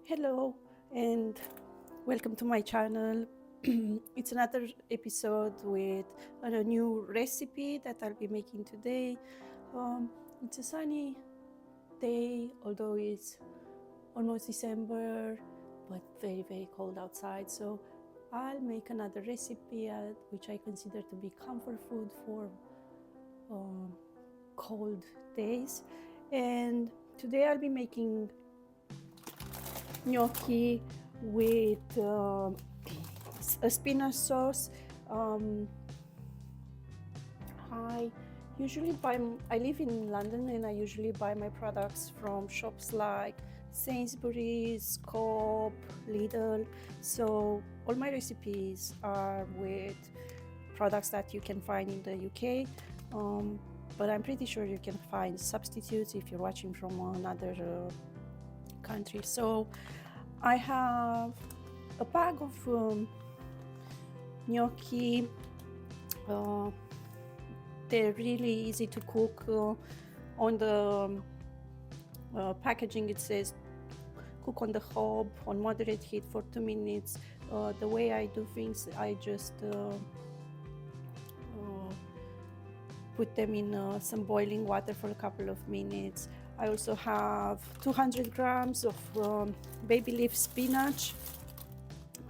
Hello and welcome to my channel. It's another episode with a new recipe that I'll be making today. It's a sunny day, although it's almost December, but very cold outside. So I'll make another recipe which I consider to be comfort food for cold days. And today I'll be making gnocchi with a spinach sauce. I usually buy, I live in London and I usually buy my products from shops like Sainsbury's, Coop, Lidl. So all my recipes are with products that you can find in the UK. But I'm pretty sure you can find substitutes if you're watching from another country. So I have a bag of gnocchi. They're really easy to cook. On the packaging it says cook on the hob on moderate heat for 2 minutes. The way I do things, I just put them in some boiling water for a couple of minutes. I also have 200 grams of baby leaf spinach,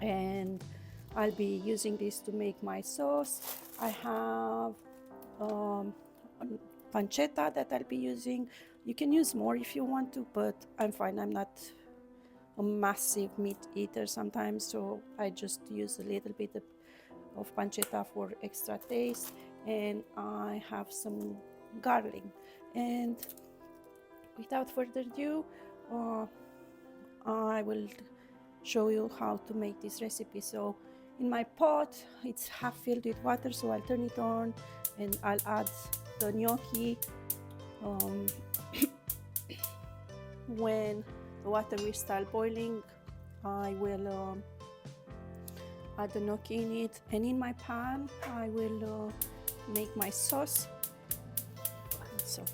and I'll be using this to make my sauce. I have pancetta that I'll be using. You can use more if you want to, but I'm fine. I'm not a massive meat eater sometimes, so I just use a little bit of pancetta for extra taste. And I have some garlic. And without further ado, I will show you how to make this recipe. So in my pot, it's half filled with water, so I'll turn it on and I'll add the gnocchi. When the water will start boiling, I will add the gnocchi in it, and in my pan I will make my sauce. So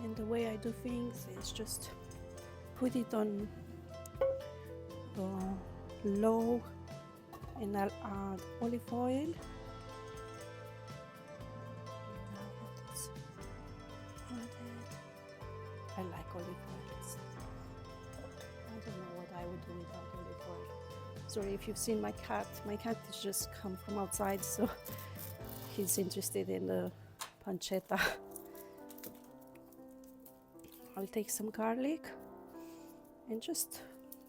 and the way I do things is just put it on low, and I'll add olive oil. Now that it's added, I like olive oil. I don't know what I would do without olive oil. Sorry if you've seen my cat. My cat has just come from outside, so he's interested in the pancetta. I'll take some garlic and just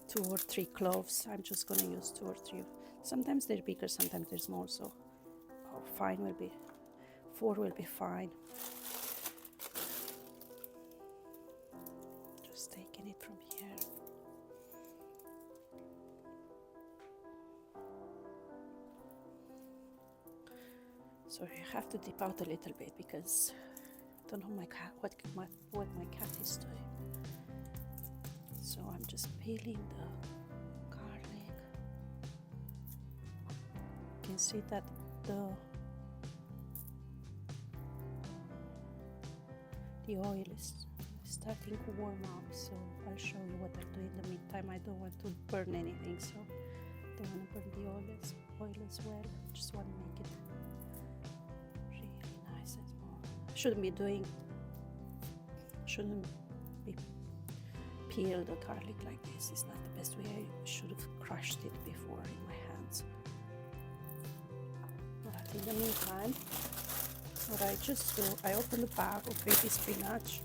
2 or 3 cloves. I'm just going to use 2 or 3. Sometimes they're bigger, sometimes they're small, so 4 will be fine. Just taking it from here. Sorry, I have to dip out a little bit because I don't know what my cat is doing. So I'm just peeling the garlic. You can see that the oil is starting to warm up, so I'll show you what I'll do in the meantime. I don't want to burn anything, so I don't want to burn the oil as well. Just want to make it really nice and small. Shouldn't be peel the garlic like this. It's not the best way. I should have crushed it before in my hands. But in the meantime, what I just do, I open the bag of baby spinach.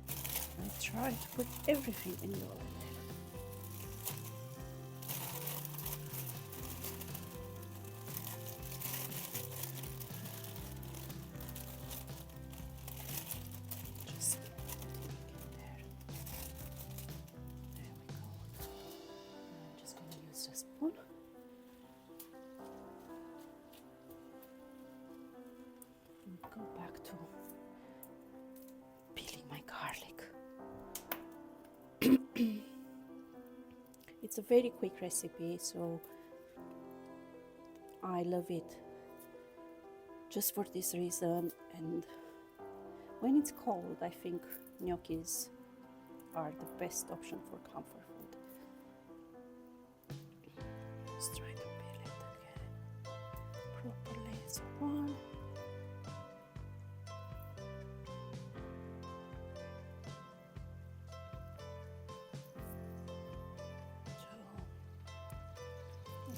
I try to put everything in the oil. Spoon. And go back to peeling my garlic. It's a very quick recipe, so I love it just for this reason. And when it's cold, I think gnocchi is are the best option for comfort food. Let's try to peel it again properly. So 1, 2.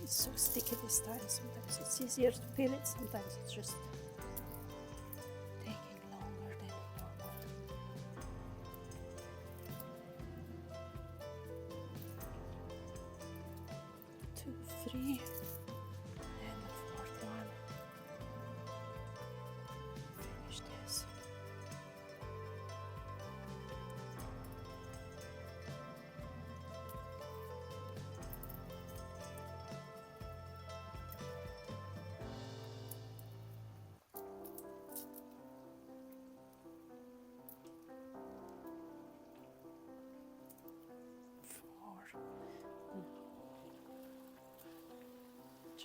It's so sticky this time. Sometimes it's easier to peel it, sometimes it's just taking longer than normal. 2, 3, and the 4th one. Finish this.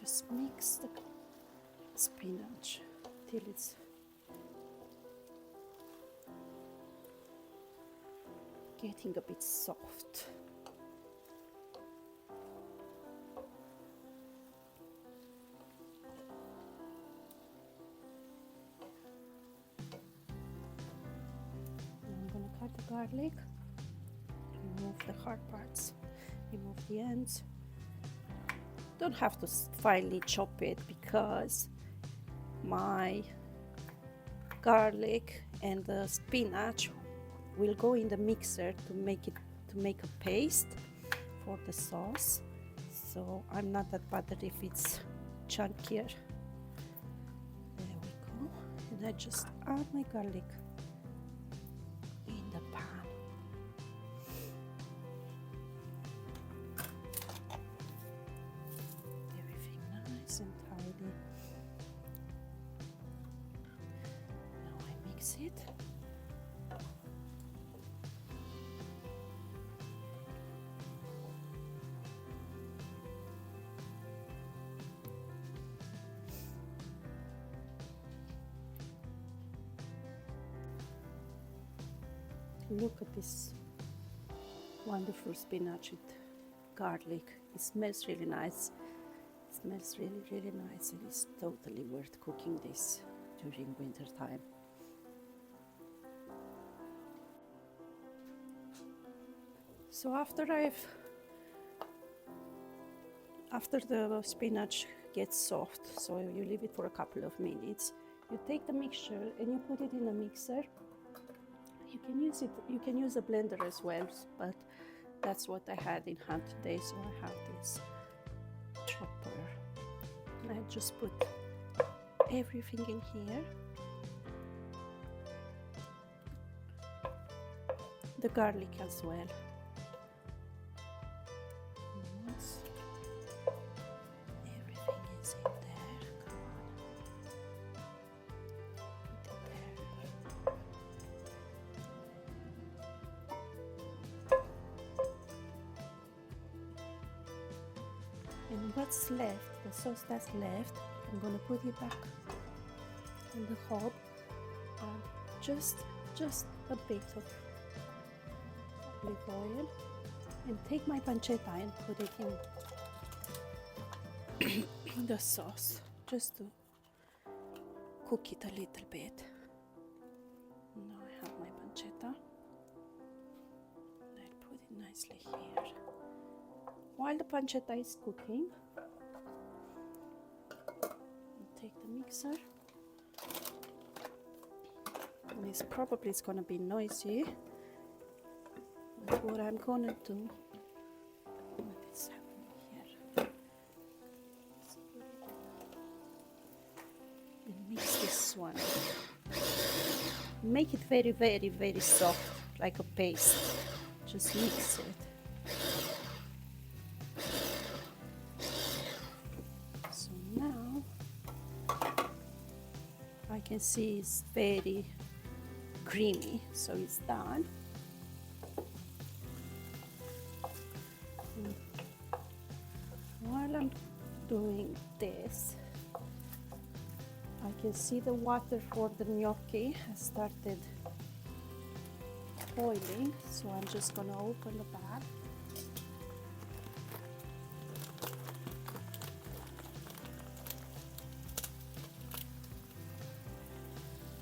Just mix the spinach till it's getting a bit soft. Now I'm going to cut the garlic, remove the hard parts, remove the ends. Don't have to finely chop it because my garlic and the spinach will go in the mixer to make a paste for the sauce. So I'm not that bothered if it's chunkier. There we go. And I just add my garlic in the pan. And tidy. Now I mix it. Look at this wonderful spinach with garlic. It smells really nice. It smells really, really nice, and it's totally worth cooking this during winter time. So after the spinach gets soft, so you leave it for a couple of minutes, you take the mixture and you put it in a mixer. You can use a blender as well, but that's what I had in hand today, so I have this chopper. And I just put everything in here. The garlic as well. Once everything is in there, come on. Put it there. And what's left, the sauce that's left, I'm going to put it back in the hob and just a bit of olive oil, and take my pancetta and put it in the sauce just to cook it a little bit. Now I have my pancetta. I'll put it nicely here. While the pancetta is cooking, take the mixer. And it's probably going to be noisy, but what I'm going to do, what is happening here? Let's put it in and mix this one. Make it very, very, very soft, like a paste. Just mix it. I can see it's very creamy, so it's done. And while I'm doing this, I can see the water for the gnocchi has started boiling, so I'm just gonna open the bag.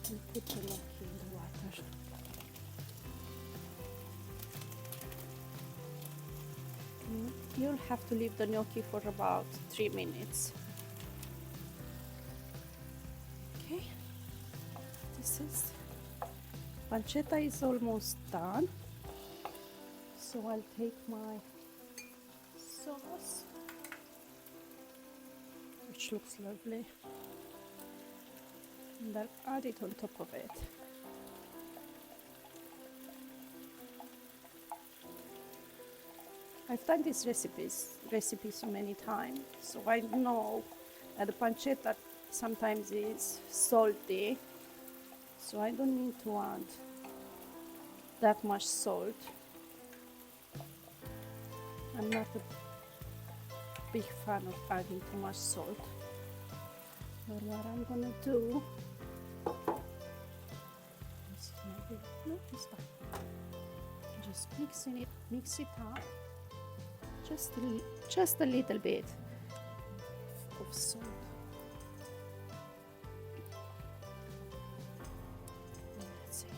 And put the gnocchi in the water. You'll have to leave the gnocchi for about 3 minutes. Okay, this is pancetta is almost done, so I'll take my sauce, which looks lovely, and I'll add it on top of it. I've done this recipe so many times, so I know that the pancetta sometimes is salty, so I don't need to add that much salt. I'm not a big fan of adding too much salt, but what I'm gonna do is maybe, no, it's fine. Just mix it up. Just a little bit of salt. That's it.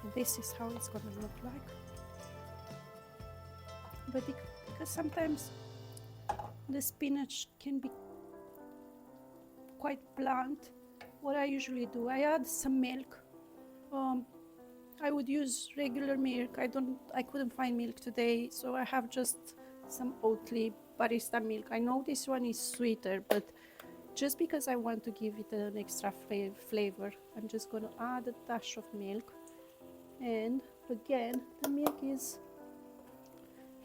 And this is how it's gonna look like. But because sometimes the spinach can be quite blunt, what I usually do, I add some milk. I would use regular milk. I couldn't find milk today, so I have just some Oatly barista milk. I know this one is sweeter, but just because I want to give it an extra flavor, I'm just going to add a dash of milk. And again, the milk is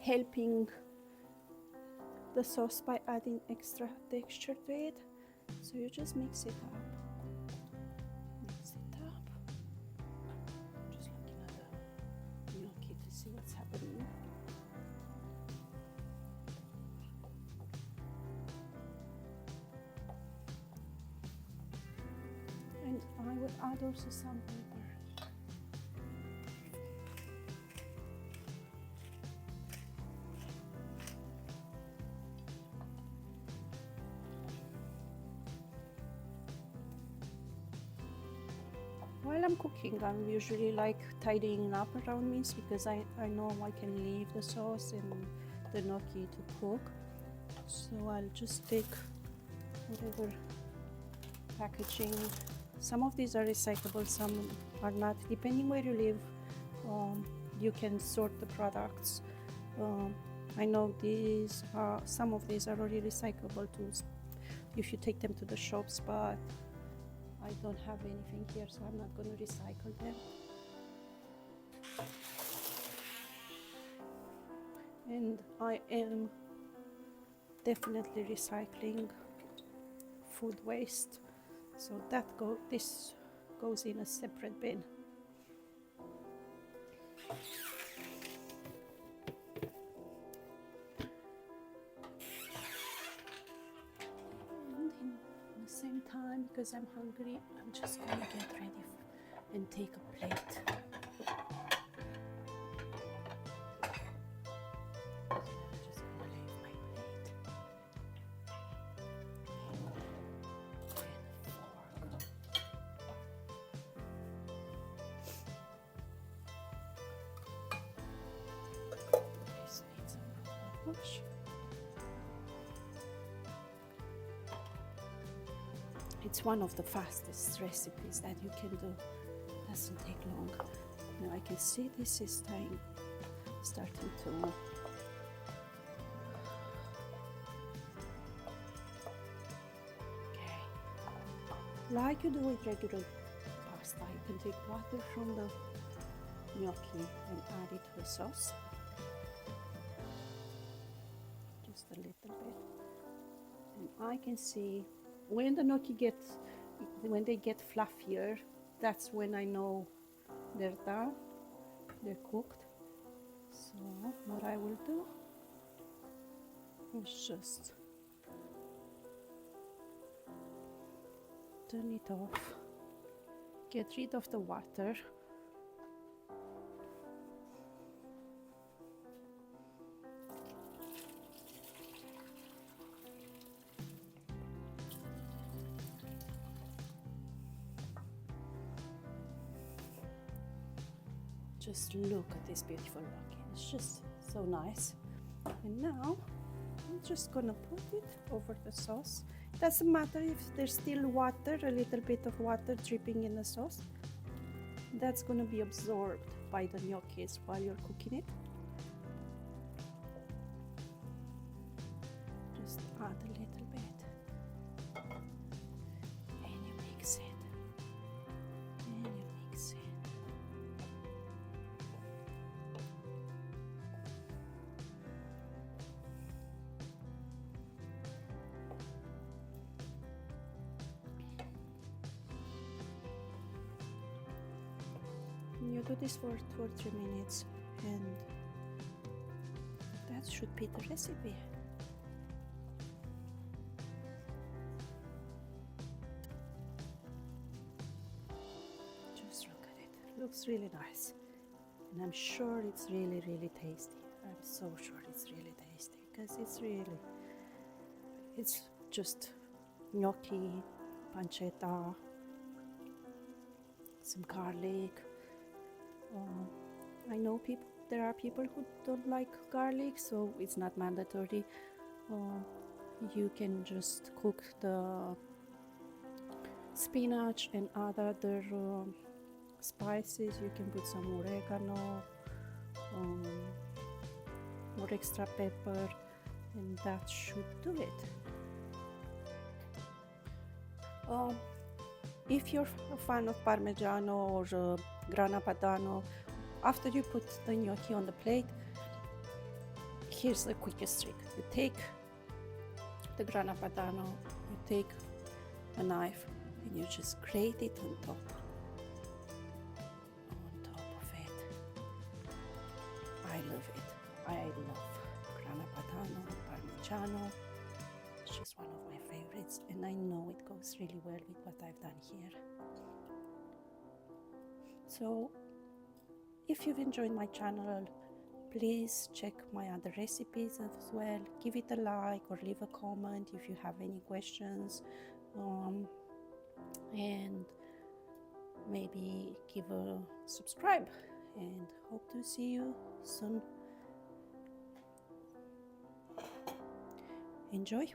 helping the sauce by adding extra texture to it. So you just mix it up. Mix it up. I'm just looking at the gnocchi to see what's happening. And I will add also some pepper. While I'm cooking, I'm usually like tidying up around me because I know I can leave the sauce and the gnocchi to cook. So I'll just take whatever packaging. Some of these are recyclable, some are not. Depending where you live, you can sort the products. I know some of these are already recyclable too if you take them to the shops, but I don't have anything here, so I'm not going to recycle them. And I am definitely recycling food waste, so this goes in a separate bin. Same time, because I'm hungry, I'm just gonna get ready and take a plate. I'm just gonna leave my plate and fork. This needs a wash. It's one of the fastest recipes that you can do. Doesn't take long. Now I can see this is starting to okay. Like you do with regular pasta, you can take water from the gnocchi and add it to the sauce. Just a little bit. And I can see when the gnocchi when they get fluffier, that's when I know they're done, they're cooked. So what I will do is just turn it off, get rid of the water. Just look at this beautiful gnocchi. It's just so nice. And now I'm just gonna put it over the sauce. Doesn't matter if there's still water, a little bit of water dripping in the sauce. That's gonna be absorbed by the gnocchis while you're cooking it. Just add a little bit. And you mix it. And you mix it. You do this for 2 or 3 minutes, and that should be the recipe. Just look at it. Looks really nice, and I'm sure it's really, really tasty. I'm so sure it's really tasty because it's just gnocchi, pancetta, some garlic. I know there are people who don't like garlic, so it's not mandatory. You can just cook the spinach and add other spices. You can put some oregano or extra pepper, and that should do it. If you're a fan of Parmigiano or Grana Padano, after you put the gnocchi on the plate, here's the quickest trick. You take the Grana Padano, you take a knife, and you just grate it on top of it. I love it. I love Grana Padano, Parmigiano. It's just one of my favorites, and I know it goes really well with what I've done here. So if you've enjoyed my channel, please check my other recipes as well. Give it a like or leave a comment if you have any questions, and maybe give a subscribe, and hope to see you soon. Enjoy.